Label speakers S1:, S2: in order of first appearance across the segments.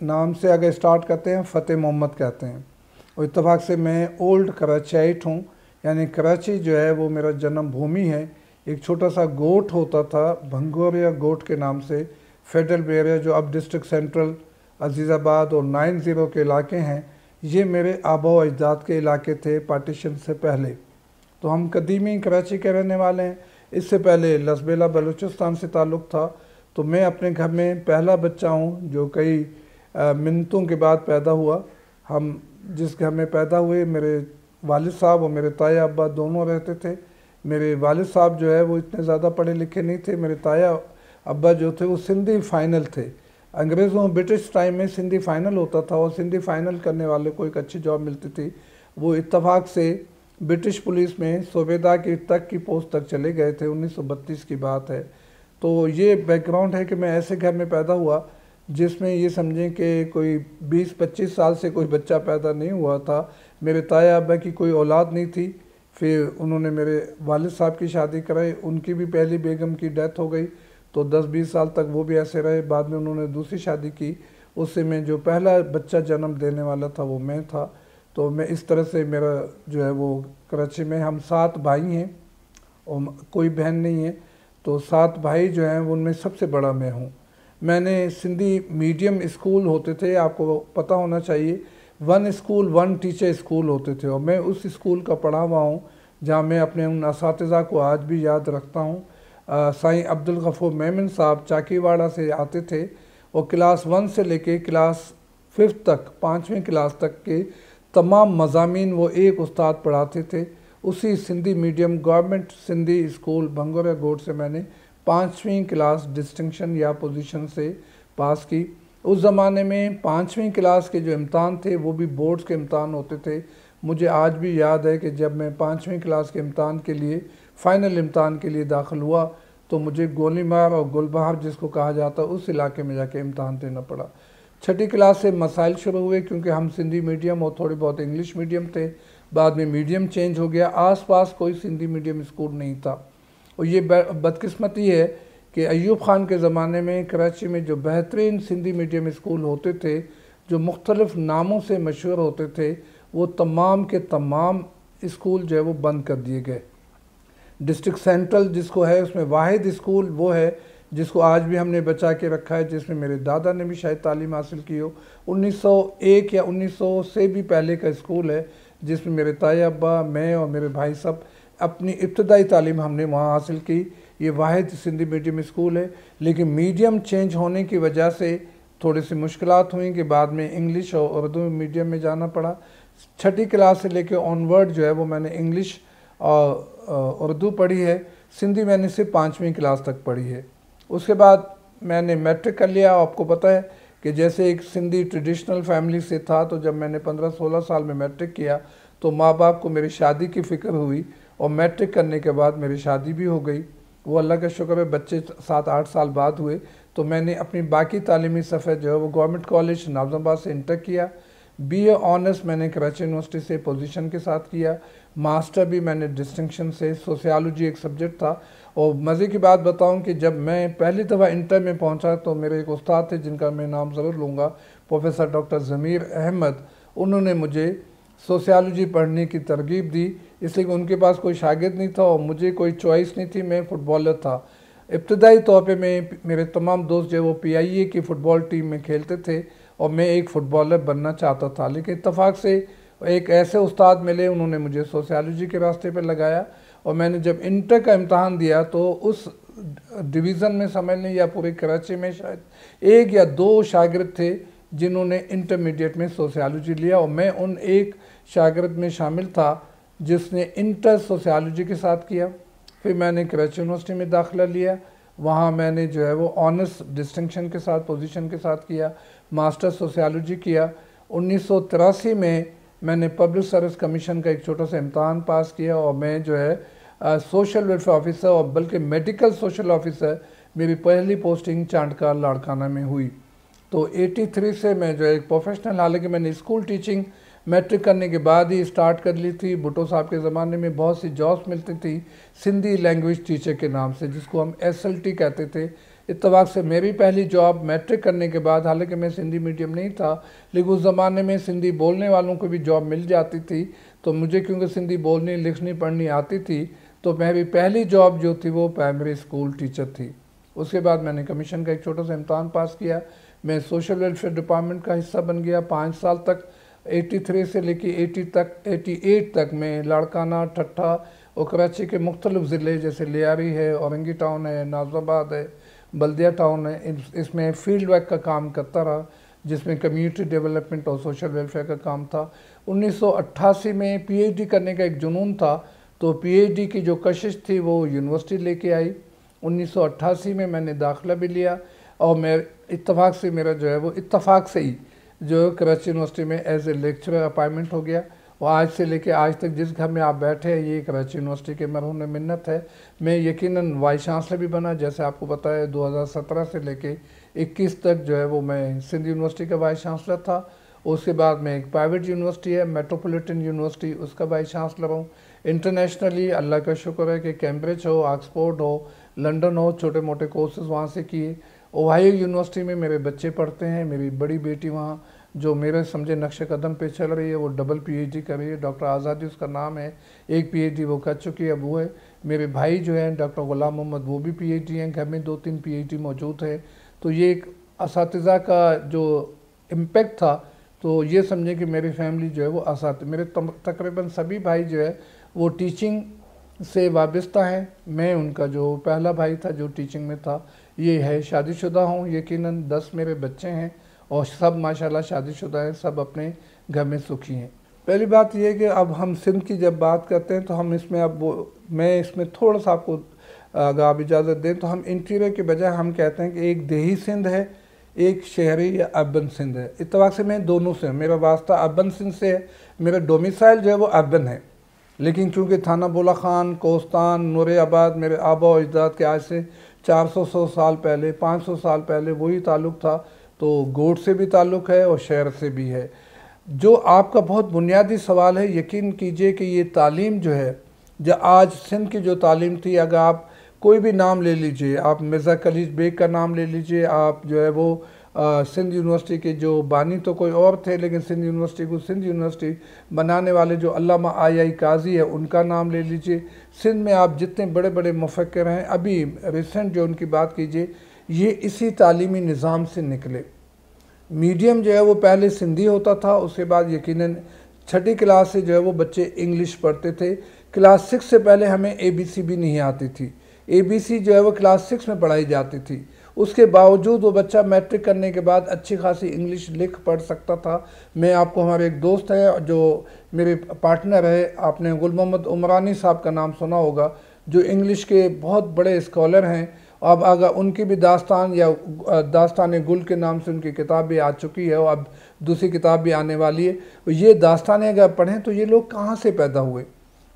S1: नाम से अगर स्टार्ट करते हैं फ़तेह मोहम्मद कहते हैं और इत्तेफाक से मैं ओल्ड कराचियाइट हूँ, यानी कराची जो है वो मेरा जन्म भूमि है। एक छोटा सा गोट होता था भंगोरिया गोट के नाम से फेडरल एरिया, जो अब डिस्ट्रिक्ट सेंट्रल अजीज़ाबाद और 90 के इलाके हैं। ये मेरे आबा अजदाद के इलाके थे पार्टीशन से पहले। तो हम कदीमी कराची के रहने वाले हैं। इससे पहले लसबेला बलूचिस्तान से ताल्लुक़ था। तो मैं अपने घर में पहला बच्चा हूँ जो कई मिन्नतों के बाद पैदा हुआ। हम जिस घर में पैदा हुए, मेरे वालिद साहब और मेरे ताया अब्बा दोनों रहते थे। मेरे वालिद साहब जो है वो इतने ज़्यादा पढ़े लिखे नहीं थे। मेरे ताया अब्बा जो थे वो सिंधी फ़ाइनल थे। अंग्रेज़ों ब्रिटिश टाइम में सिंधी फ़ाइनल होता था और सिंधी फ़ाइनल करने वाले को एक अच्छी जॉब मिलती थी। वो इत्तफाक से ब्रिटिश पुलिस में सूबेदार की तक की पोस्ट तक चले गए थे। 1932 की बात है। तो ये बैकग्राउंड है कि मैं ऐसे घर में पैदा हुआ जिसमें ये समझें कि कोई 20-25 साल से कोई बच्चा पैदा नहीं हुआ था। मेरे ताया अब्बा की कोई औलाद नहीं थी। फिर उन्होंने मेरे वालिद साहब की शादी कराई, उनकी भी पहली बेगम की डेथ हो गई, तो 10-20 साल तक वो भी ऐसे रहे। बाद में उन्होंने दूसरी शादी की, उससे मैं जो पहला बच्चा जन्म देने वाला था वो मैं था। तो मैं इस तरह से मेरा जो है वो कराची में हम 7 भाई हैं और कोई बहन नहीं है। तो 7 भाई जो हैं उनमें सबसे बड़ा मैं हूँ। मैंने सिंधी मीडियम स्कूल होते थे, आपको पता होना चाहिए, 1 स्कूल 1 टीचर स्कूल होते थे, और मैं उस स्कूल का पढ़ा हुआ हूँ जहाँ मैं अपने उन असातिज़ा को आज भी याद रखता हूँ। साईं अब्दुल गफूर मेमन साहब चाकीवाड़ा से आते थे और क्लास 1 से लेके क्लास 5 तक, 5वीं क्लास तक के तमाम मज़ामीन वो एक उस्ताद पढ़ाते थे। उसी Sindhi medium government Sindhi school Bhangoria Goth से मैंने 5वीं क्लास डिस्टिंक्शन या पोजीशन से पास की। उस ज़माने में 5वीं क्लास के जो इम्तहान थे वो भी बोर्ड्स के इम्तहान होते थे। मुझे आज भी याद है कि जब मैं 5वीं क्लास के इम्तहान के लिए फ़ाइनल इम्तहान के लिए दाखिल हुआ तो मुझे गोलीमार और गुलबहार जिसको कहा जाता है उस इलाके में जाके इम्तहान देना पड़ा। 6ठी क्लास से मसाइल शुरू हुए क्योंकि हम सिंधी मीडियम और थोड़ी बहुत इंग्लिश मीडियम थे। बाद में मीडियम चेंज हो गया, आसपास कोई सिंधी मीडियम स्कूल नहीं था। और ये बदकिस्मती है कि अयूब ख़ान के ज़माने में कराची में जो बेहतरीन सिंधी मीडियम स्कूल होते थे, जो मुख्तलिफ़ नामों से मशहूर होते थे, वो तमाम के तमाम स्कूल जो है वो बंद कर दिए गए। डिस्ट्रिक्ट सेंट्रल जिसको है उसमें वाहिद स्कूल वो है जिसको आज भी हमने बचा के रखा है, जिसमें मेरे दादा ने भी शायद तालीम हासिल की हो। 1901 या 1900 से भी पहले का स्कूल है जिसमें मेरे ताया अब्बा, मैं और मेरे भाई सब अपनी इब्तदाई तालीम हमने वहाँ हासिल की। ये वाहिद सिंधी मीडियम स्कूल है। लेकिन मीडियम चेंज होने की वजह से थोड़ी सी मुश्किलात हुई कि बाद में इंग्लिश और उर्दू मीडियम में जाना पड़ा। 6ठी क्लास से लेकर ऑनवर्ड जो है वो मैंने इंग्लिश और उर्दू पढ़ी है। सिंधी मैंने सिर्फ 5वीं क्लास तक पढ़ी है। उसके बाद मैंने मैट्रिक कर लिया। आपको पता है कि जैसे एक सिंधी ट्रेडिशनल फैमिली से था, तो जब मैंने 15-16 साल में मैट्रिक किया तो माँ बाप को मेरी शादी की फ़िक्र हुई और मैट्रिक करने के बाद मेरी शादी भी हो गई। वो अल्लाह का शुक्र है, बच्चे 7-8 साल बाद हुए। तो मैंने अपनी बाकी तालीमी सफ़र जो है वो गवर्नमेंट कॉलेज नाज़िमाबाद से इंटर किया। BA ऑनर्स मैंने कराची यूनिवर्सिटी से पोजीशन के साथ किया। मास्टर भी मैंने डिस्टिंक्शन से, सोशियोलॉजी एक सब्जेक्ट था। और मज़े की बात बताऊं कि जब मैं पहली दफ़ा इंटर में पहुंचा तो मेरे एक उस्ताद थे जिनका मैं नाम ज़रूर लूँगा, प्रोफेसर डॉक्टर ज़मीर अहमद। उन्होंने मुझे सोशियोलॉजी पढ़ने की तरगीब दी, इसलिए कि उनके पास कोई शागिर्द नहीं था और मुझे कोई चॉइस नहीं थी। मैं फ़ुटबॉलर था। इब्तदाई तौर पे मेरे तमाम दोस्त जो वो PIA की फ़ुटबॉल टीम में खेलते थे और मैं एक फ़ुटबॉलर बनना चाहता था। लेकिन इत्तफाक से एक ऐसे उस्ताद मिले, उन्होंने मुझे सोशियोलॉजी के रास्ते पर लगाया। और मैंने जब इंटर का इम्तहान दिया तो उस डिवीज़न में समझ लें या पूरे कराची में शायद 1 या 2 शागिर्द थे जिन्होंने इंटरमीडिएट में सोशियोलॉजी लिया, और मैं उन एक शागिर्द में शामिल था जिसने इंटर सोशियोलॉजी के साथ किया। फिर मैंने कराची यूनिवर्सिटी में दाखिला लिया। वहाँ मैंने जो है वो ऑनर्स डिस्टिंक्शन के साथ पोजीशन के साथ किया। मास्टर सोशियोलॉजी किया। 1983 में मैंने पब्लिक सर्विस कमीशन का एक छोटा सा इम्तहान पास किया और मैं जो है सोशल वेलफेयर ऑफिसर और बल्कि मेडिकल सोशल ऑफिसर, मेरी पहली पोस्टिंग चांडकार लाड़काना में हुई। तो 83 से मैं जो है एक प्रोफेशनल, हालांकि मैंने स्कूल टीचिंग मैट्रिक करने के बाद ही स्टार्ट कर ली थी। भुट्टो साहब के ज़माने में बहुत सी जॉब्स मिलती थी सिंधी लैंग्वेज टीचर के नाम से, जिसको हम SLT कहते थे, इत्तफाक से मेरी पहली जॉब मैट्रिक करने के बाद, हालांकि मैं सिंधी मीडियम नहीं था, लेकिन उस ज़माने में सिंधी बोलने वालों को भी जॉब मिल जाती थी। तो मुझे क्योंकि सिंधी बोलनी लिखनी पढ़नी आती थी, तो मेरी पहली जॉब जो थी वो प्राइमरी स्कूल टीचर थी। उसके बाद मैंने कमीशन का एक छोटा सा इम्तहान पास किया। मैं सोशल वेलफेयर डिपार्टमेंट का हिस्सा बन गया 5 साल तक। 83 से लेकर 88 तक मैं लाड़काना, ठट्ठा और कराची के मुख्तलिफ ज़िले जैसे लियारी है, औरंगी टाउन है, नाज़ाबाद है, बल्दिया टाउन है, इसमें फील्ड वर्क का काम करता रहा, जिसमें कम्युनिटी डेवलपमेंट और सोशल वेलफेयर का काम था। 1988 में पीएचडी करने का एक जुनून था, तो पीएचडी की जो कशिश थी वो यूनिवर्सिटी लेके आई। 1988 में मैंने दाखिला भी लिया और मैं इत्तफाक से मेरा जो है वो इत्तफाक से ही जो कराची यूनिवर्सिटी में एज ए लेक्चरर अपॉइंटमेंट हो गया। और आज से लेके आज तक जिस घर में आप बैठे हैं ये कराची यूनिवर्सिटी के मरहूम मिन्नत है। मैं यकीनन वाइस चांसलर भी बना, जैसे आपको पता है 2017 से लेके 21 तक जो है वो मैं सिंध यूनिवर्सिटी का वाइस चांसलर था। उसके बाद मैं एक प्राइवेट यूनिवर्सिटी है मेट्रोपॉलिटन यूनिवर्सिटी, उसका वाइस चांसलर हूँ। इंटरनेशनली अल्लाह का शुक्र है कि कैम्ब्रिज हो, ऑक्सफोर्ड हो, लंदन हो, छोटे मोटे कोर्सेज वहाँ से किए। ओहायो यूनिवर्सिटी में मेरे बच्चे पढ़ते हैं। मेरी बड़ी बेटी वहाँ जो मेरे समझे नक्शे कदम पे चल रही है, वो डबल पीएचडी कर रही है, डॉक्टर आज़ादी उसका नाम है। एक पीएचडी वो कर चुकी है, अब वो है। मेरे भाई जो हैं डॉक्टर गुलाम मोहम्मद, वो भी पीएचडी हैं। घर में 2-3 पीएचडी मौजूद है। तो ये एक असातिज़ा का जो इम्पेक्ट था, तो ये समझे कि मेरी फैमिली जो है वो मेरे तकरीबन सभी भाई जो है वो टीचिंग से वाबस्ता हैं। मैं उनका जो पहला भाई था जो टीचिंग में था, ये है। शादीशुदा हूँ, यकीनन 10 मेरे बच्चे हैं और सब माशाल्लाह शादीशुदा हैं, सब अपने घर में सुखी हैं। पहली बात यह है कि अब हम सिंध की जब बात करते हैं तो हम इसमें मैं इसमें थोड़ा सा आपको अगर आप इजाज़त दें तो हम इंटीरियर के बजाय हम कहते हैं कि एक देही सिंध है, एक शहरी या अर्बन सिंध है। इत्तफाक से मैं दोनों से, मेरा वास्ता अर्बन सिंध से है। मेरा डोमिसाइल जो है वो अर्बन है, लेकिन चूँकि थाना बोला खान, कोस्तान, नूर आबाद मेरे आबा और अजदाद के आज से 400 साल पहले, 500 साल पहले वही ताल्लुक़ था। तो गोट से भी ताल्लुक़ है और शहर से भी है। जो आपका बहुत बुनियादी सवाल है, यकीन कीजिए कि ये तालीम जो है, जो आज सिंध की जो तालीम थी, अगर आप कोई भी नाम ले लीजिए, आप मिर्ज़ा खलीज बेग का नाम ले लीजिए, आप जो है वो सिंध यूनिवर्सिटी के जो बानी तो कोई और थे, लेकिन सिंध यूनिवर्सिटी को सिंध यूनिवर्सिटी बनाने वाले जो अल्लामा आई काजी है उनका नाम ले लीजिए। सिंध में आप जितने बड़े बड़े मुफक्किर हैं, अभी रिसेंट जो उनकी बात कीजिए, ये इसी तालीमी निज़ाम से निकले। मीडियम जो है वो पहले सिंधी होता था, उसके बाद यकीनन 6ठी क्लास से जो है वो बच्चे इंग्लिश पढ़ते थे। क्लास 6 से पहले हमें ABC भी नहीं आती थी। ABC जो है वो क्लास 6 में पढ़ाई जाती थी। उसके बावजूद वो बच्चा मैट्रिक करने के बाद अच्छी खासी इंग्लिश लिख पढ़ सकता था। मैं आपको, हमारे एक दोस्त है जो मेरे पार्टनर है, आपने गुल मोहम्मद उमरानी साहब का नाम सुना होगा, जो इंग्लिश के बहुत बड़े स्कॉलर हैं। अब अगर उनकी भी दास्तान या दास्तान गुल के नाम से उनकी किताब भी आ चुकी है और अब दूसरी किताब भी आने वाली है। ये दास्तानें अगर पढ़ें तो ये लोग कहाँ से पैदा हुए?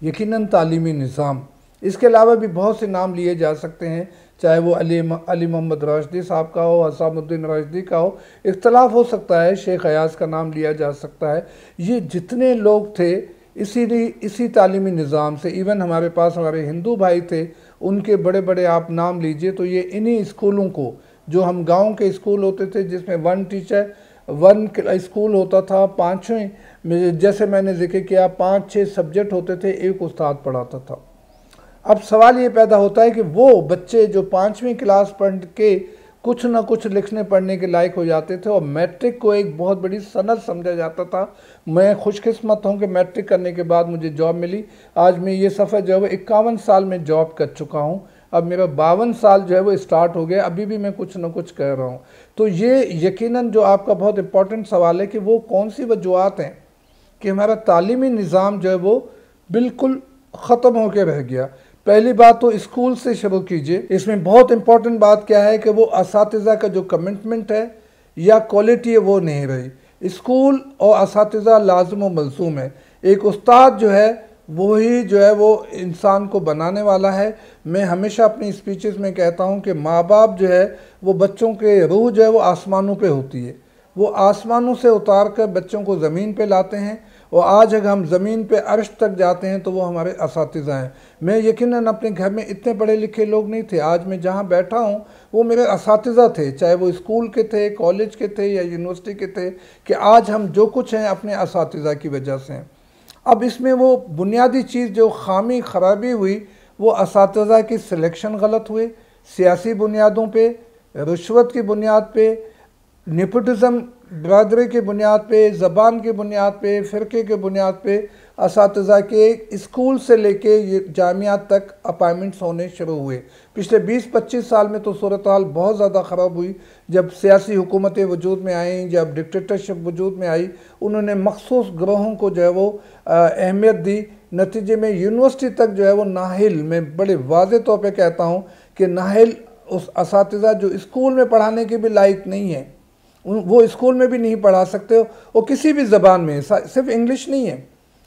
S1: यकीनन तालीमी निज़ाम। इसके अलावा भी बहुत से नाम लिए जा सकते हैं, चाहे वो अली मोहम्मद राशिदी साहब का हो, हसामुद्दीन राशिदी का हो, इख्तलाफ हो सकता है, शेख अयाज का नाम लिया जा सकता है। ये जितने लोग थे इसी तालीमी निज़ाम से, इवन हमारे पास हमारे हिंदू भाई थे, उनके बड़े बड़े आप नाम लीजिए, तो ये इन्हीं स्कूलों को, जो हम गांव के स्कूल होते थे जिसमें 1 टीचर 1 स्कूल होता था, 5वें जैसे मैंने जिक्र किया 5-6 सब्जेक्ट होते थे, एक उस्ताद पढ़ाता था। अब सवाल ये पैदा होता है कि वो बच्चे जो 5वीं क्लास पढ़ के कुछ ना कुछ लिखने पढ़ने के लायक हो जाते थे और मैट्रिक को एक बहुत बड़ी सनद समझा जाता था। मैं खुशकिस्मत हूँ कि मैट्रिक करने के बाद मुझे जॉब मिली। आज मैं ये सफ़र जो है वो 51 साल में जॉब कर चुका हूँ। अब मेरा 52 साल जो है वो स्टार्ट हो गया, अभी भी मैं कुछ ना कुछ कर रहा हूँ। तो ये यकीनन जो आपका बहुत इंपॉर्टेंट सवाल है कि वो कौन सी वजूहत हैं कि हमारा तालीमी निज़ाम जो है वो बिल्कुल ख़त्म होकर रह गया। पहली बात तो स्कूल से शुरू कीजिए। इसमें बहुत इंपॉर्टेंट बात क्या है कि वो असातिज़ा का जो कमिटमेंट है या क्वालिटी है वो नहीं रही। स्कूल और असातिज़ा लाज़िम व मलज़ूम है। एक उस्ताद जो है वही जो है वो इंसान को बनाने वाला है। मैं हमेशा अपनी स्पीचेस में कहता हूँ कि माँ बाप जो है वो बच्चों के रूह जो है वो आसमानों पे होती है। वो आसमानों से उतार कर बच्चों को ज़मीन पे लाते हैं और आज अगर हम ज़मीन पे अर्श तक जाते हैं तो वो हमारे असातिज़ा हैं। मैं यकीनन अपने घर में इतने पढ़े लिखे लोग नहीं थे, आज मैं जहाँ बैठा हूँ वो मेरे असातिज़ा थे, चाहे वो स्कूल के थे, कॉलेज के थे या यूनिवर्सिटी के थे, कि आज हम जो कुछ हैं अपने असातिज़ा की वजह से हैं। अब इसमें वो बुनियादी चीज़ जो खामी खराबी हुई वो असातिज़ा की सिलेक्शन गलत हुए, सियासी बुनियादों पे, रिश्वत की बुनियाद पे, नेपोटिज़म बरादरी की बुनियाद पे, ज़बान की बुनियाद पे, फ़िरके के बुनियाद पे असातिज़ा के स्कूल से लेके ये जामियात तक अपॉइंटमेंट्स होने शुरू हुए। पिछले 20-25 साल में तो सूरत हाल बहुत ज़्यादा ख़राब हुई। जब सियासी हुकूमतें वजूद में आईं, जब डिक्टेटरशिप वजूद में आई, उन्होंने मखसूस ग्रोहों को जो है वो अहमियत दी। नतीजे में यूनिवर्सिटी तक जो है वो नाहिल, मैं बड़े वाज़े तौर पे कहता हूँ कि नाहिल उस असातिज़ा जो स्कूल में पढ़ाने के भी लायक नहीं है, वो स्कूल में भी नहीं पढ़ा सकते हो, वो किसी भी ज़बान में, सिर्फ इंग्लिश नहीं है,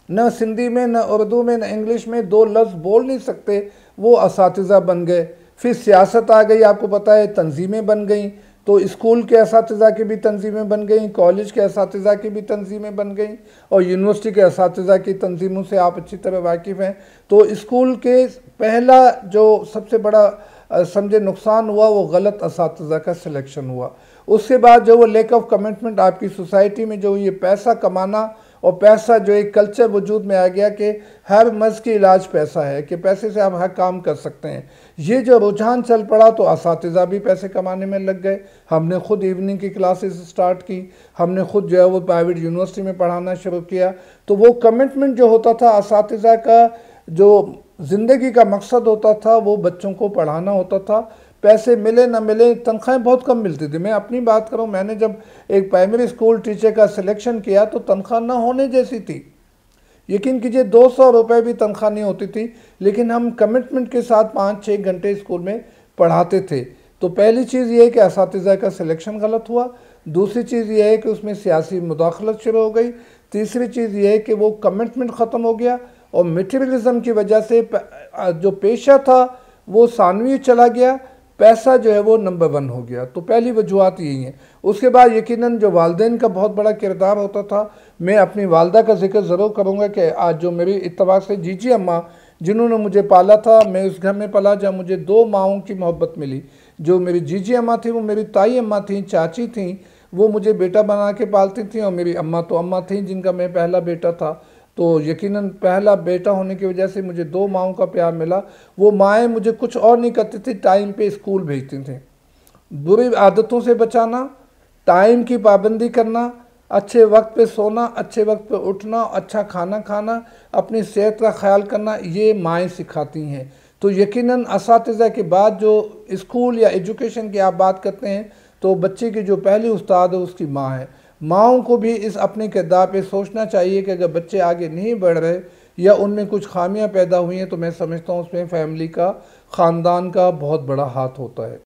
S1: न सिंधी में, न उर्दू में, न इंग्लिश में, दो लफ्ज़ बोल नहीं सकते, वो असातिज़ा बन गए। फिर सियासत आ गई, आपको पता है, तंजीमें बन गई, तो स्कूल के असातिज़ा की भी तंजीमें बन गई, कॉलेज के असातिज़ा की भी तंजीमें बन गई, और यूनिवर्सिटी के असातिज़ा की तंजीमों से आप अच्छी तरह वाकिफ़ हैं। तो स्कूल के पहला जो सबसे बड़ा समझे नुकसान हुआ वो गलत असातिज़ा का सिलेक्शन हुआ। उसके बाद जो वो लैक ऑफ कमिटमेंट आपकी सोसाइटी में, जो ये पैसा कमाना और पैसा जो एक कल्चर वजूद में आ गया कि हर मर्ज़ की इलाज पैसा है, कि पैसे से आप हर काम कर सकते हैं, ये जो रुझान चल पड़ा तो असातिज़ा भी पैसे कमाने में लग गए। हमने ख़ुद इवनिंग की क्लासेस स्टार्ट की, हमने ख़ुद जो है वो प्राइवेट यूनिवर्सिटी में पढ़ाना शुरू किया। तो वो कमिटमेंट जो होता था असातिज़ा का, जो ज़िंदगी का मकसद होता था, वो बच्चों को पढ़ाना होता था। पैसे मिले ना मिले, तनख्वाहें बहुत कम मिलती थी। मैं अपनी बात करूं, मैंने जब एक प्राइमरी स्कूल टीचर का सिलेक्शन किया तो तनख्वाह ना होने जैसी थी। यकीन कीजिए 200 रुपये भी तनख्वाह नहीं होती थी, लेकिन हम कमिटमेंट के साथ 5-6 घंटे स्कूल में पढ़ाते थे। तो पहली चीज़ ये है कि असातिज़ा का सिलेक्शन गलत हुआ। दूसरी चीज़ ये है कि उसमें सियासी मुदाखलत शुरू हो गई। तीसरी चीज़ ये है कि वो कमिटमेंट ख़त्म हो गया, और मटेरियलिज़म की वजह से जो पेशा था वो सानवी चला गया, पैसा जो है वो नंबर 1 हो गया। तो पहली वजूहत यही है। उसके बाद यकीनन जो वालिदैन का बहुत बड़ा किरदार होता था। मैं अपनी वालदा का जिक्र ज़रूर करूँगा कि आज जो मेरी इत्तफाक से जीजी अम्मा, जिन्होंने मुझे पाला था, मैं उस घर में पला जहाँ मुझे 2 माओं की मोहब्बत मिली। जो मेरी जीजी अम्मा थी वो मेरी ताई अम्मा थी, चाची थी, वो मुझे बेटा बना के पालती थी, और मेरी अम्मा तो अम्मा थी जिनका मैं पहला बेटा था। तो यकीनन पहला बेटा होने की वजह से मुझे 2 माओं का प्यार मिला। वो माएँ मुझे कुछ और नहीं करती थी, टाइम पे स्कूल भेजती थी। बुरी आदतों से बचाना, टाइम की पाबंदी करना, अच्छे वक्त पे सोना, अच्छे वक्त पे उठना, अच्छा खाना खाना, अपनी सेहत का ख्याल करना, ये माएँ सिखाती हैं। तो यकीनन असातिज़ा के बाद जो स्कूल या एजुकेशन की आप बात करते हैं, तो बच्चे की जो पहली उस्ताद है उसकी माँ है। माँओं को भी इस अपने किरदार पे सोचना चाहिए कि अगर बच्चे आगे नहीं बढ़ रहे या उनमें कुछ खामियां पैदा हुई हैं, तो मैं समझता हूँ उसमें फैमिली का, ख़ानदान का बहुत बड़ा हाथ होता है।